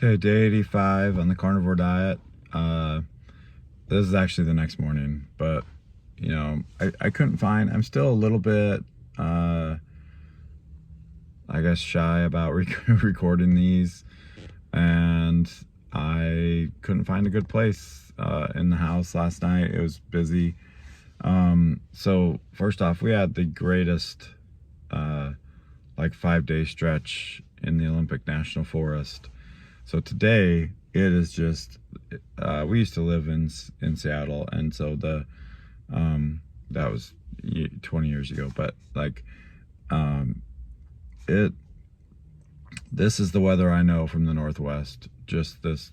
Okay, day 85 on the carnivore diet. This is actually the next morning, but I couldn't find, I'm still a little bit, I guess, shy about recording these, and I couldn't find a good place in the house last night. It was busy. So first off, we had the greatest, like 5-day stretch in the Olympic National Forest. So today it is just, we used to live in Seattle, and so that was 20 years ago, but like, this is the weather I know from the Northwest. Just this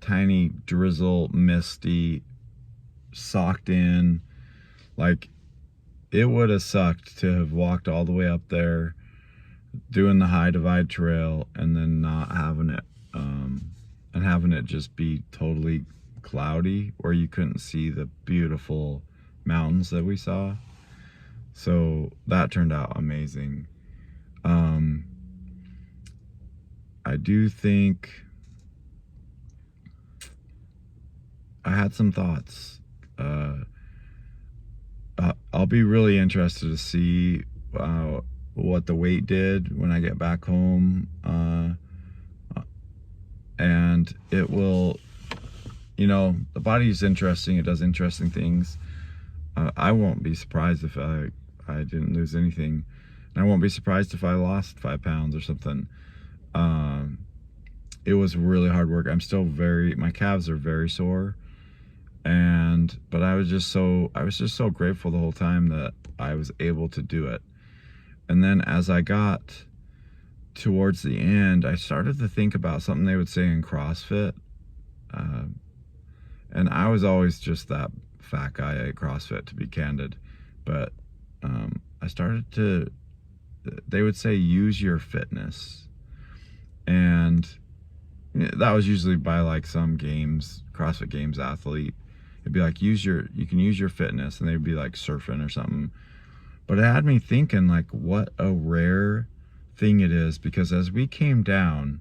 tiny drizzle, misty, socked in. Like, it would have sucked to have walked all the way up there doing the High Divide Trail and then not having it, and having it just be totally cloudy where you couldn't see the beautiful mountains that we saw. So that turned out amazing. I do think I had some thoughts. I'll be really interested to see what the weight did when I get back home. And it will, the body is interesting. It does interesting things. I won't be surprised if I didn't lose anything. And I won't be surprised if I lost 5 pounds or something. It was really hard work. My calves are very sore. But I was just so grateful the whole time that I was able to do it. And then as I got towards the end, I started to think about something they would say in CrossFit. And I was always just that fat guy at CrossFit, to be candid. But they would say, use your fitness. And that was usually by like some CrossFit Games athlete. It'd be like, you can use your fitness, and they'd be like surfing or something. But it had me thinking, like, what a rare thing it is, because as we came down,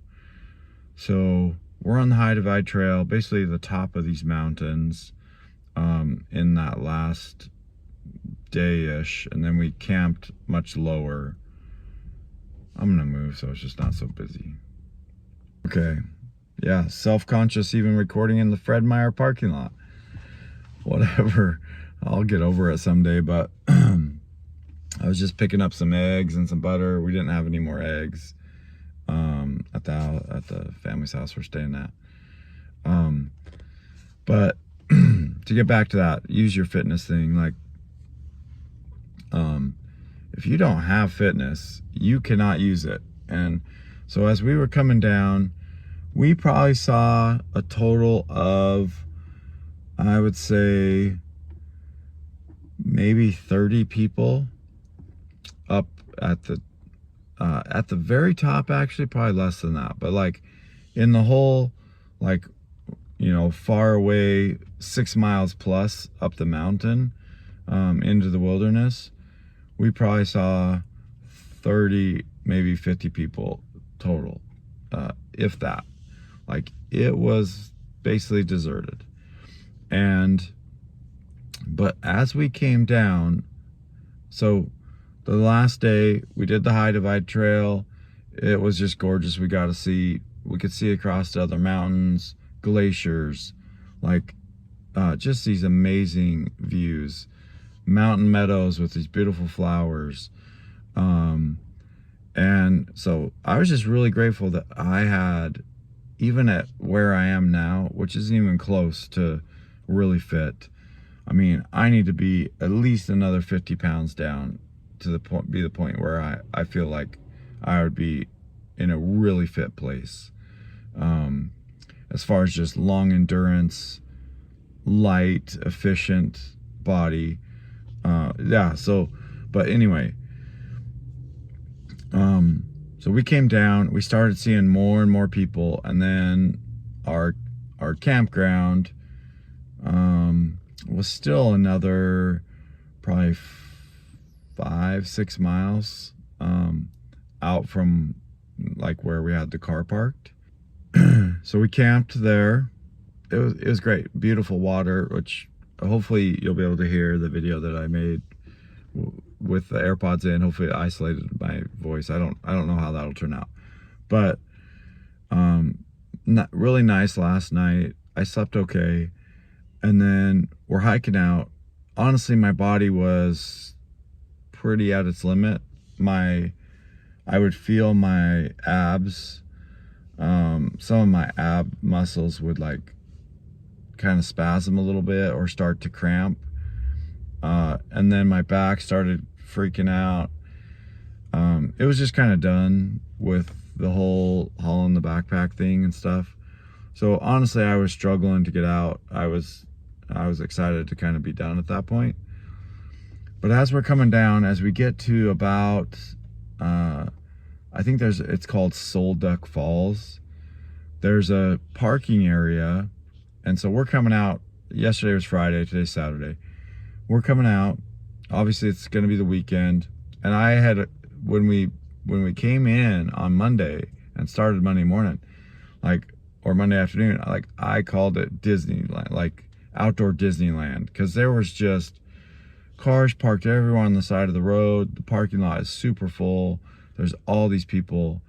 so we're on the High Divide Trail, basically the top of these mountains, in that last day-ish, and then we camped much lower. I'm gonna move so it's just not so busy. Okay, yeah, self-conscious even recording in the Fred Meyer parking lot. Whatever, I'll get over it someday. But I was just picking up some eggs and some butter. We didn't have any more eggs at the family's house we're staying at. But to get back to that, use your fitness thing. Like, if you don't have fitness, you cannot use it. And so as we were coming down, we probably saw a total of, I would say, maybe 30 people up at the very top. Actually, probably less than that, but like in the whole, like, far away 6 miles plus up the mountain, into the wilderness, we probably saw 30, maybe 50 people total, if that. Like, it was basically deserted. But as we came down, so the last day we did the High Divide Trail, it was just gorgeous. We could see across the other mountains, glaciers, like, just these amazing views, mountain meadows with these beautiful flowers. And so I was just really grateful that I had, even at where I am now, which isn't even close to really fit. I mean, I need to be at least another 50 pounds down to the point where I feel like I would be in a really fit place. As far as just long endurance, light, efficient body. But anyway, so we came down, we started seeing more and more people, and then our campground, was still another probably 5-6 miles out from like where we had the car parked. So we camped there. It was great. Beautiful water, which hopefully you'll be able to hear the video that I made with the AirPods in. Hopefully it isolated my voice. I don't know how that'll turn out. But really nice last night. I slept okay. And then we're hiking out. Honestly, my body was pretty at its limit. I would feel my abs, some of my ab muscles would like kind of spasm a little bit or start to cramp. And then my back started freaking out. It was just kind of done with the whole hauling the backpack thing and stuff. So honestly, I was struggling to get out. I was excited to kind of be done at that point. But as we're coming down, as we get to about, I think it's called Soul Duck Falls. There's a parking area. And so we're coming out. Yesterday was Friday, today's Saturday. We're coming out. Obviously it's going to be the weekend. And I had, when we came in on Monday and started Monday morning, or Monday afternoon, I called it Disneyland, like outdoor Disneyland, because there was just cars parked everywhere on the side of the road. The parking lot is super full. There's all these people.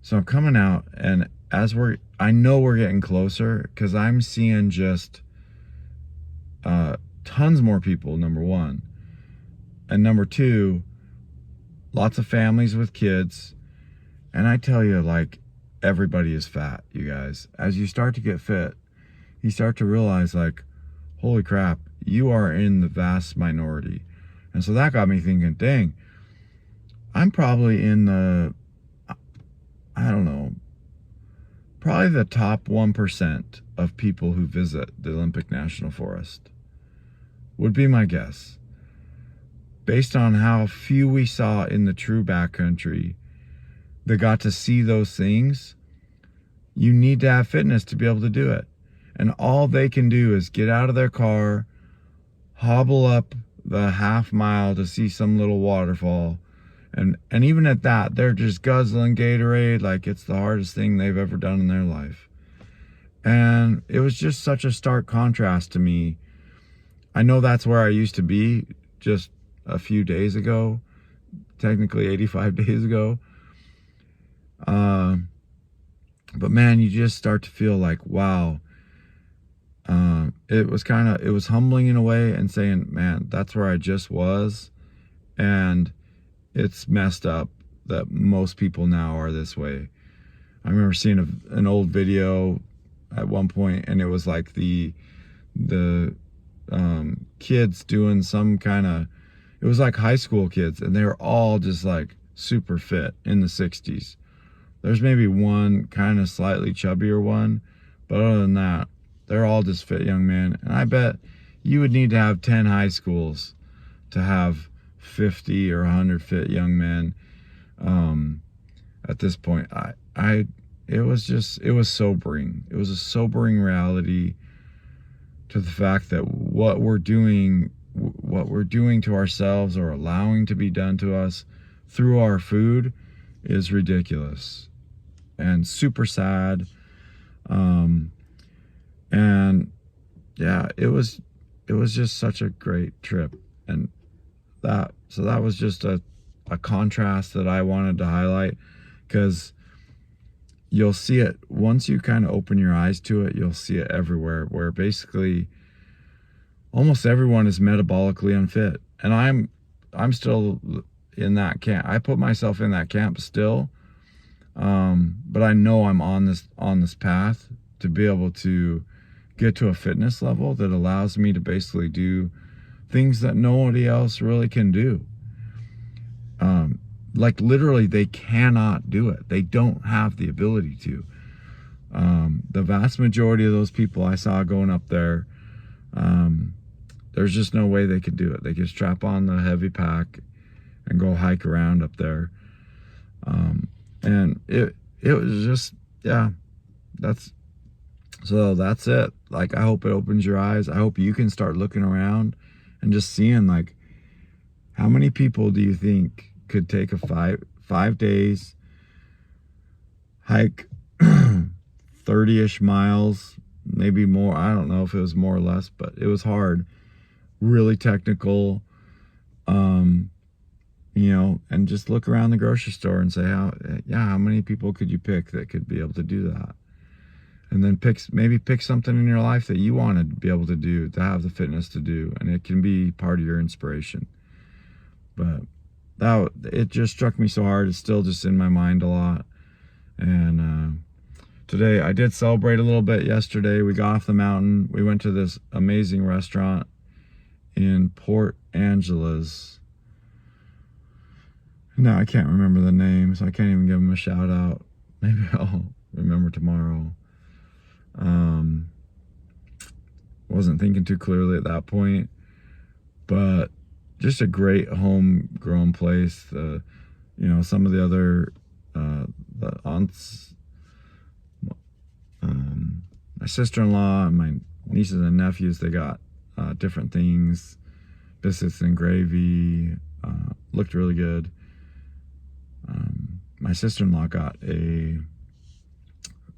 So I'm coming out, and I know we're getting closer, because I'm seeing just tons more people, number one. And number two, lots of families with kids. And I tell you, like, everybody is fat, you guys. As you start to get fit, you start to realize, like, holy crap, you are in the vast minority. And so that got me thinking, dang, I'm probably in the, I don't know, probably the top 1% of people who visit the Olympic National Forest, would be my guess. Based on how few we saw in the true backcountry that got to see those things, you need to have fitness to be able to do it. And all they can do is get out of their car, hobble up the half mile to see some little waterfall. And even at that, they're just guzzling Gatorade like it's the hardest thing they've ever done in their life. And it was just such a stark contrast to me. I know that's where I used to be just a few days ago, technically 85 days ago. But man, you just start to feel like, wow. It was humbling in a way, and saying, man, that's where I just was. And it's messed up that most people now are this way. I remember seeing an old video at one point, and it was like the kids doing some kind of, it was like high school kids, and they were all just like super fit in the 60s. There's maybe one kind of slightly chubbier one, but other than that, they're all just fit young men. And I bet you would need to have 10 high schools to have 50 or 100 fit young men. At this point, it was sobering. It was a sobering reality to the fact that what we're doing to ourselves, or allowing to be done to us through our food, is ridiculous and super sad. And yeah, it was just such a great trip. And that was just a contrast that I wanted to highlight, because you'll see it once you kind of open your eyes to it. You'll see it everywhere, where basically almost everyone is metabolically unfit. And I'm still in that camp. I put myself in that camp still. But I know I'm on this path to be able to get to a fitness level that allows me to basically do things that nobody else really can do. Like literally, they cannot do it. They don't have the ability to. The vast majority of those people I saw going up there, there's just no way they could do it. They could strap on the heavy pack and go hike around up there. And it was just, yeah, that's it. Like, I hope it opens your eyes. I hope you can start looking around and just seeing, like, how many people do you think could take a five days hike 30-ish miles, maybe more. I don't know if it was more or less, but it was hard, really technical. And just look around the grocery store and say, how many people could you pick that could be able to do that? And then maybe pick something in your life that you want to be able to do, to have the fitness to do, and it can be part of your inspiration. But it just struck me so hard. It's still just in my mind a lot. And today I did celebrate a little bit. Yesterday we got off the mountain. We went to this amazing restaurant in Port Angeles. No, I can't remember the name, so I can't even give them a shout out. Maybe I'll remember tomorrow. Wasn't thinking too clearly at that point, but just a great homegrown place. Some of the other the aunts, my sister-in-law and my nieces and nephews, they got different things, biscuits and gravy. Looked really good. My sister-in-law got a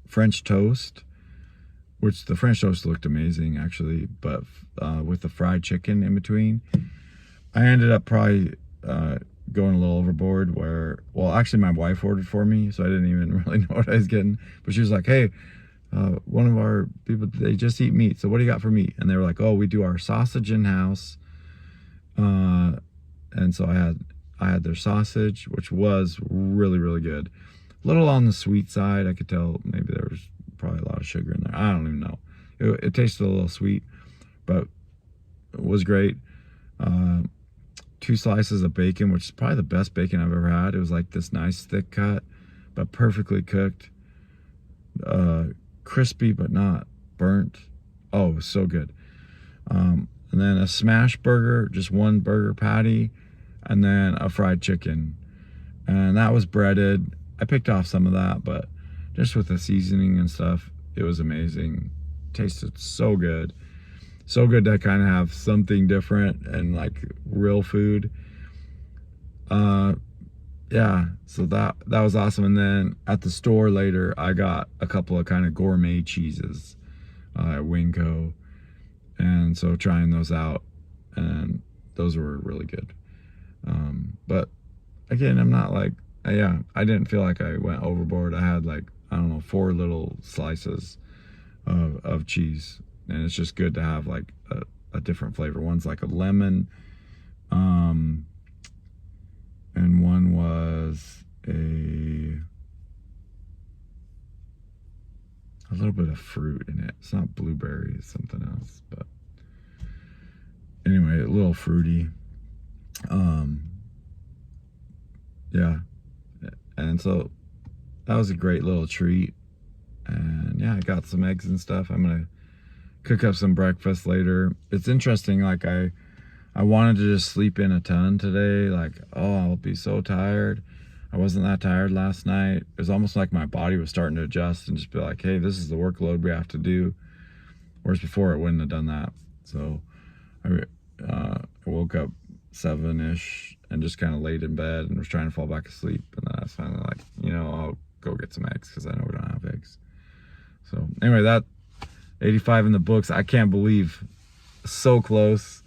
French toast, which the French toast looked amazing actually, but with the fried chicken in between. I ended up probably going a little overboard actually my wife ordered for me, so I didn't even really know what I was getting. But she was like, hey, one of our people, they just eat meat, so what do you got for meat? And they were like, oh, we do our sausage in-house. And so I had their sausage, which was really, really good. A little on the sweet side. I could tell maybe there was probably a lot of sugar in there. I don't even know. It tasted a little sweet, but it was great. 2 slices of bacon, which is probably the best bacon I've ever had. It was like this nice thick cut, but perfectly cooked. Crispy, but not burnt. Oh, it was so good. And then a smash burger, just 1 burger patty, and then a fried chicken. And that was breaded. I picked off some of that, but just with the seasoning and stuff, it was amazing. Tasted so good. So good to kind of have something different and like real food. Yeah, so that was awesome. And then at the store later, I got a couple of kind of gourmet cheeses at Winco. And so trying those out, and those were really good. But again, I'm not like, I didn't feel like I went overboard. I had like, I don't know, 4 little slices of cheese, and it's just good to have like a different flavor. One's like a lemon, and one was a little bit of fruit in it. It's not blueberry, it's something else, but anyway, a little fruity. Yeah, and so that was a great little treat. And yeah, I got some eggs and stuff. I'm gonna cook up some breakfast later. It's interesting, like I wanted to just sleep in a ton today, like, oh, I'll be so tired. I wasn't that tired last night. It was almost like my body was starting to adjust and just be like, hey, this is the workload we have to do. Whereas before I wouldn't have done that. So I woke up 7-ish and just kind of laid in bed and was trying to fall back asleep. And then I was finally like, I'll go get some eggs because I know we don't have eggs. So anyway, that 85 in the books. I can't believe, so close.